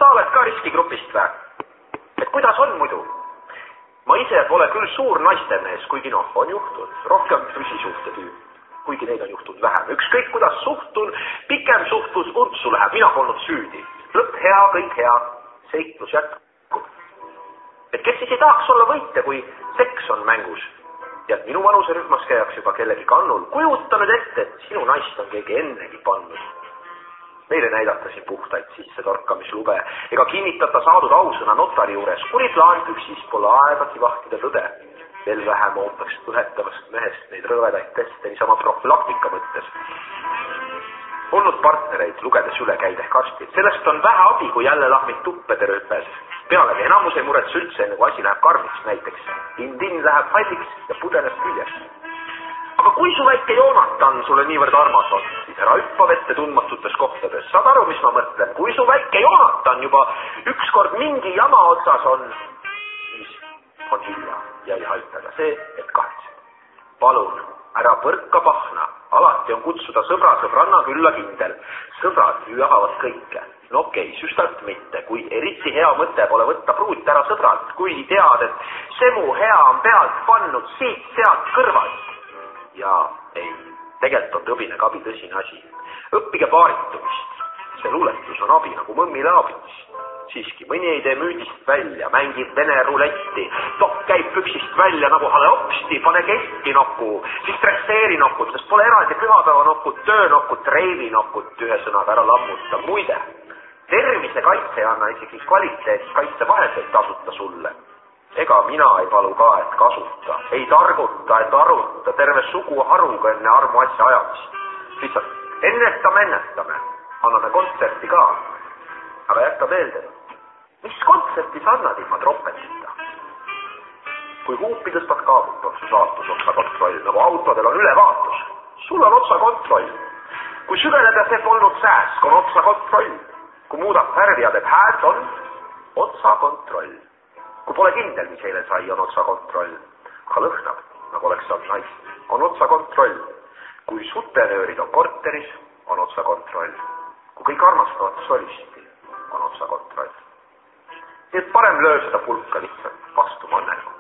sa oled ka riskigrupist või? Et kuidas on muidu? Ma ise pole küll suur naistemees, kuigi on juhtunud. Rohkem püsisuhte tüüp, kuigi neid on juhtunud vähem. Ükskõik kuidas suhtun, pikem suhtlus untsu läheb, mina polnud süüdi. Lõpp hea, kõik hea, seiklus jätkub. Et kes siis ei tahaks olla võitja, kui seks on mängus? Ja minu vanuserühmas käiaks juba kellegi kannul. Kujuta nüüd ette, et sinu naist on keegi ennegi pannud. Meile näidatasin puhtaid sisse torkamislube ega kinnitata saadud ausõna notari juures, kuni plaanpüksis pole aegagi vahtida tõde. Veel vähem ootaks põhetavast mehest neid rõvedaid teste niisama profülaktika mõttes. Olnud partnereid, lugedes üle käid ehk arstid. Sellest on vähe abi, kui jälle lahmid tuppede rööpes. Pealegi enamus ei murets üldse, enne kui asi läheb karmiks näiteks. Tin läheb halliks ja pudeneb küljest. Aga kui su väike Joonatan sulle niivõrd armas on, siis ära hüppa vette tundmatutes kohtades. Saad aru, mis ma mõtlen? Kui su väike Joonatan juba ükskord mingi jama otsas on, siis on hilja ja ei haitaga see, et kahetseb. Palun, ära põrka pahna. Alati on kutsuda sõbranna külla kindel. Sõbrad ju jagavad kõike. No okei, süstalt mitte, kui eriti hea mõte pole võtta pruut ära sõbralt, kui tead, et semu hea on pealt pannud siit-sealt kõrvalt. Ja ei, tegelikult on tõbine kabi tõsine asi. Õppige paaritumist. See luuletus on abi nagu mõmmile abits. Siiski, mõni ei tee müüdist välja, mängib vene ruletti, tokk käib püksist välja nagu haleopsti, pane ketti nokku, siis stresseeri nokut, sest pole eraldi pühapäeva nokut, töö nokut, reivi nokut, ühe sõnaga ära lammuta. Muide, tervise kaitse ei anna isegi kvaliteet kaitsevahendeid tasuta sulle. Ega mina ei palu ka, et kasuta, ei targuta, et aruta terve sugu haruga enne armu asja ajamist. Lihtsalt ennetame, anname kontserti ka. Aga jätta meelde, mis kontserti sa annad ilma trompetita? Kui huupi tõstad kaabut, on su saatus otsakontroll, nagu autodel on ülevaatus. Sul on otsakontroll. Kui süveneb ja see polnud sääsk, on otsakontroll. Kui muudab värvi ja teeb häält, on otsakontroll. Kui pole kindel, mis eile sai, on otsakontroll. Aga lõhnab, nagu oleks saanud naist, on otsakontroll. Kui sutenöörid on korteris, on otsakontroll. Kui kõik armastavad solisti, on otsakontroll. Nii et parem löö seda pulka lihtsalt vastu mannergu.